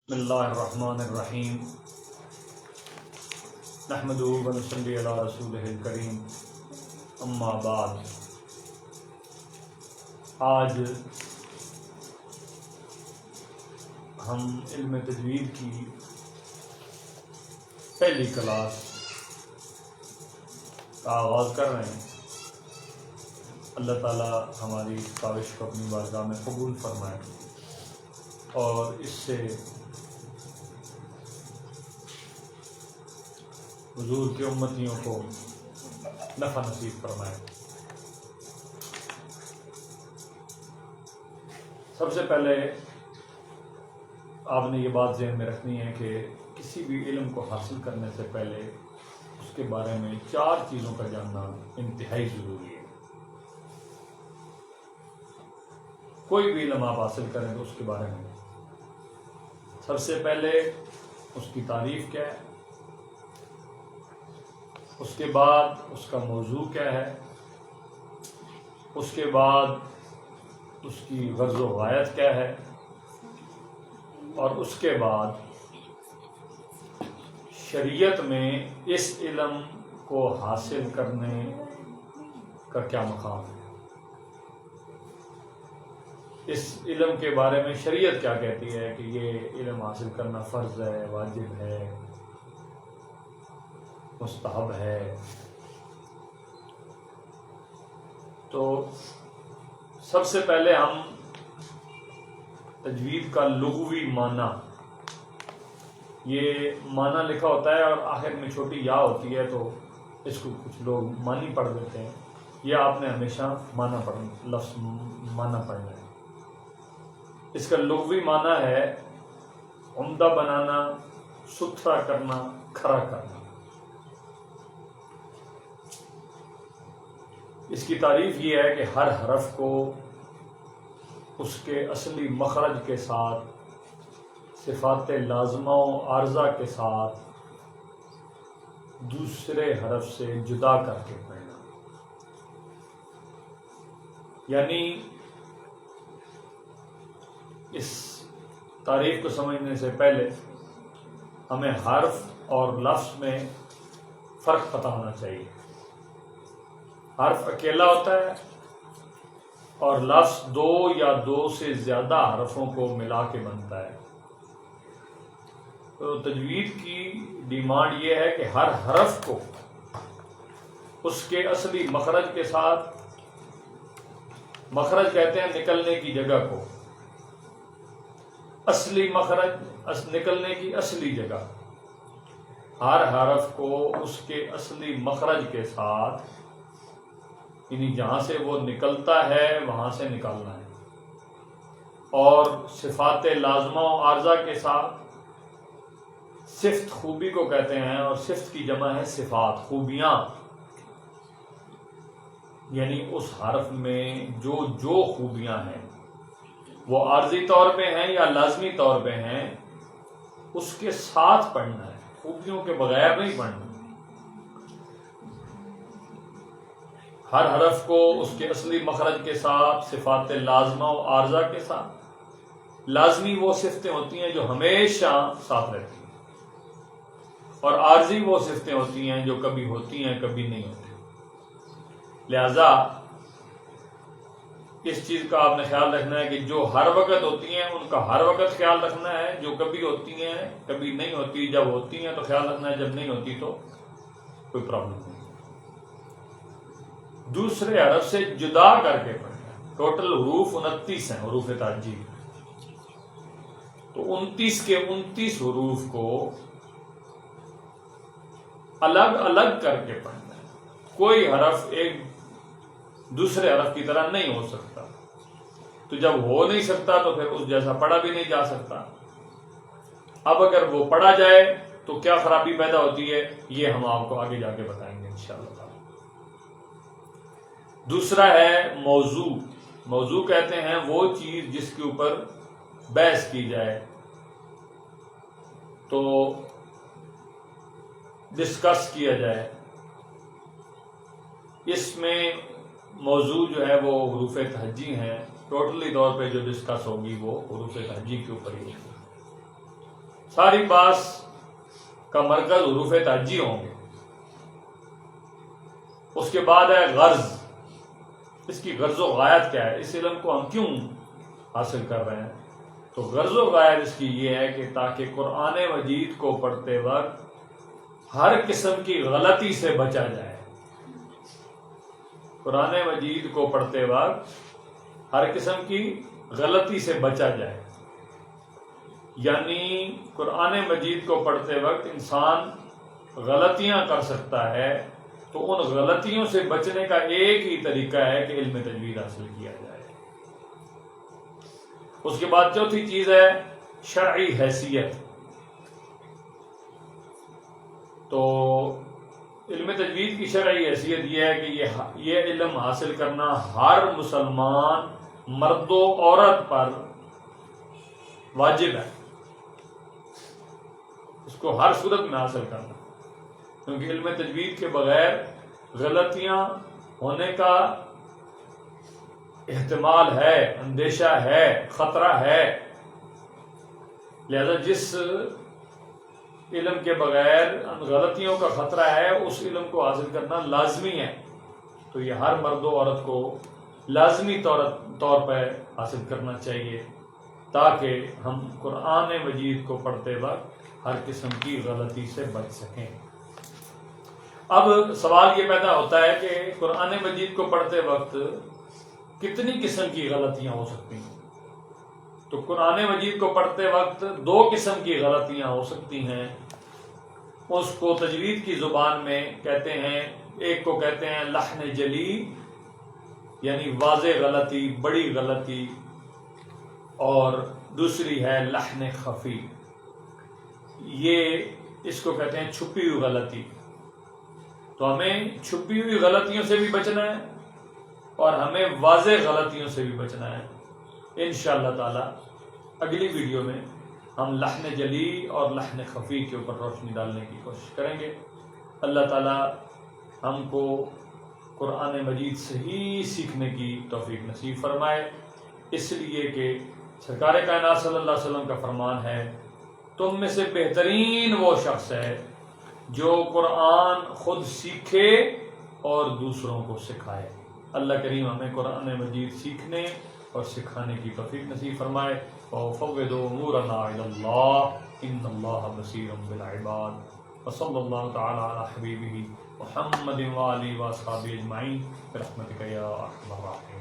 بسم اللہ الرحمن الرحیم نحمدہ و نصلی علی رسولہ الکریم اما بعد۔ آج ہم علم تجوید کی پہلی کلاس کا آغاز کر رہے ہیں۔ اللہ تعالی ہماری اس کاوش کو اپنی بارگاہ میں قبول فرمائے اور اس سے حضور کے امتیوں کو نفع نصیب فرمائے۔ سب سے پہلے آپ نے یہ بات ذہن میں رکھنی ہے کہ کسی بھی علم کو حاصل کرنے سے پہلے اس کے بارے میں 4 چیزوں کا جاننا انتہائی ضروری ہے۔ کوئی بھی علم آپ حاصل کریں تو اس کے بارے میں سب سے پہلے اس کی تعریف کیا ہے، اس کے بعد اس کا موضوع کیا ہے، اس کے بعد اس کی غرض و غایت کیا ہے، اور اس کے بعد شریعت میں اس علم کو حاصل کرنے کا کیا مقام ہے، اس علم کے بارے میں شریعت کیا کہتی ہے کہ یہ علم حاصل کرنا فرض ہے، واجب ہے، مستحب ہے۔ تو سب سے پہلے ہم تجوید کا لغوی معنی، یہ معنی لکھا ہوتا ہے اور آخر میں چھوٹی یا ہوتی ہے تو اس کو کچھ لوگ معنی پڑھ دیتے ہیں، یہ آپ نے ہمیشہ لفظ معنی پڑھنا ہے۔ اس کا لغوی معنی ہے عمدہ بنانا، ستھرا کرنا، کھڑا کرنا۔ اس کی تعریف یہ ہے کہ ہر حرف کو اس کے اصلی مخرج کے ساتھ صفات لازمہ و عارضہ کے ساتھ دوسرے حرف سے جدا کر کے پڑھنا، یعنی اس تعریف کو سمجھنے سے پہلے ہمیں حرف اور لفظ میں فرق پتہ ہونا چاہیے۔ حرف اکیلا ہوتا ہے اور لفظ 2 یا 2 سے زیادہ حرفوں کو ملا کے بنتا ہے۔ تو تجوید کی ڈیمانڈ یہ ہے کہ ہر حرف کو اس کے اصلی مخرج کے ساتھ، مخرج کہتے ہیں نکلنے کی جگہ کو، اصلی مخرج نکلنے کی اصلی جگہ، ہر حرف کو اس کے اصلی مخرج کے ساتھ، یعنی جہاں سے وہ نکلتا ہے وہاں سے نکالنا ہے، اور صفات لازمہ و عارضہ کے ساتھ۔ صفت خوبی کو کہتے ہیں اور صفت کی جمع ہے صفات، خوبیاں، یعنی اس حرف میں جو خوبیاں ہیں وہ عارضی طور پہ ہیں یا لازمی طور پہ ہیں، اس کے ساتھ پڑھنا ہے، خوبیوں کے بغیر نہیں پڑھنا۔ ہر حرف کو اس کے اصلی مخرج کے ساتھ، صفات لازمہ و عارضہ کے ساتھ۔ لازمی وہ صفتیں ہوتی ہیں جو ہمیشہ ساتھ رہتی ہیں، اور عارضی وہ صفتیں ہوتی ہیں جو کبھی ہوتی ہیں کبھی نہیں ہوتی۔ لہذا اس چیز کا آپ نے خیال رکھنا ہے کہ جو ہر وقت ہوتی ہیں ان کا ہر وقت خیال رکھنا ہے، جو کبھی ہوتی ہیں کبھی نہیں ہوتی، جب ہوتی ہیں تو خیال رکھنا ہے، جب نہیں ہوتی تو کوئی پرابلم نہیں۔ دوسرے حرف سے جدا کر کے پڑھنا ہے۔ ٹوٹل حروف 29 ہیں، حروف تعجی، تو 29 کے 29 حروف کو الگ الگ کر کے پڑھنا ہے۔ کوئی حرف ایک دوسرے حرف کی طرح نہیں ہو سکتا، تو جب ہو نہیں سکتا تو پھر اس جیسا پڑھا بھی نہیں جا سکتا۔ اب اگر وہ پڑھا جائے تو کیا خرابی پیدا ہوتی ہے، یہ ہم آپ کو آگے جا کے بتائیں گے انشاءاللہ۔ دوسرا ہے موضوع۔ موضوع کہتے ہیں وہ چیز جس کے اوپر بحث کی جائے، تو ڈسکس کیا جائے۔ اس میں موضوع جو ہے وہ حروف تہجی ہیں، ٹوٹلی طور پہ جو ڈسکس ہوگی وہ حروف تہجی کے اوپر ہی ہوگی۔ ساری باس کا مرکز حروف تہجی ہوں گے. اس کے بعد ہے غرض. اس کی غرض و غایت کیا ہے, اس علم کو ہم کیوں حاصل کر رہے ہیں؟ تو غرض و غایت اس کی یہ ہے کہ تاکہ قرآن مجید کو پڑھتے وقت ہر قسم کی غلطی سے بچا جائے. قرآن مجید کو پڑھتے وقت ہر قسم کی غلطی سے بچا جائے. یعنی قرآن مجید کو پڑھتے وقت انسان غلطیاں کر سکتا ہے, تو ان غلطیوں سے بچنے کا ایک ہی طریقہ ہے کہ علم تجوید حاصل کیا جائے. اس کے بعد چوتھی چیز ہے شرعی حیثیت. تو علم تجوید کی شرعی حیثیت یہ ہے کہ یہ علم حاصل کرنا ہر مسلمان مرد و عورت پر واجب ہے. اس کو ہر صورت میں حاصل کرنا, کیونکہ علم تجوید کے بغیر غلطیاں ہونے کا احتمال ہے, اندیشہ ہے, خطرہ ہے. لہذا جس علم کے بغیر غلطیوں کا خطرہ ہے اس علم کو حاصل کرنا لازمی ہے. تو یہ ہر مرد و عورت کو لازمی طور پہ حاصل کرنا چاہیے تاکہ ہم قرآن مجید کو پڑھتے وقت ہر قسم کی غلطی سے بچ سکیں. اب سوال یہ پیدا ہوتا ہے کہ قرآن مجید کو پڑھتے وقت کتنی قسم کی غلطیاں ہو سکتی ہیں؟ تو قرآن مجید کو پڑھتے وقت 2 قسم کی غلطیاں ہو سکتی ہیں. اس کو تجوید کی زبان میں کہتے ہیں, ایک کو کہتے ہیں لحن جلی, یعنی واضح غلطی, بڑی غلطی, اور دوسری ہے لحن خفی, یہ اس کو کہتے ہیں چھپی ہوئی غلطی. تو ہمیں چھپی ہوئی غلطیوں سے بھی بچنا ہے اور ہمیں واضح غلطیوں سے بھی بچنا ہے. انشاءاللہ تعالی اگلی ویڈیو میں ہم لحن جلی اور لحن خفی کے اوپر روشنی ڈالنے کی کوشش کریں گے. اللہ تعالی ہم کو قرآن مجید صحیح سیکھنے کی توفیق نصیب فرمائے, اس لیے کہ سرکار کائنات صلی اللہ علیہ وسلم کا فرمان ہے, تم میں سے بہترین وہ شخص ہے جو قرآن خود سیکھے اور دوسروں کو سکھائے. اللہ کریم ہمیں قرآن مجید سیکھنے اور سکھانے کی توفیق نصیب فرمائے. وَفَوِّضُوا أُمُورَنَا إِلَى اللَّهِ إِنَّ اللَّهَ بَصِيرٌ بِالْعِبَادِ وصلی اللہ تعالی علی حبیبہ محمد وآلہ وصحبہ اجمعین برحمتک یا ارحم الراحمین.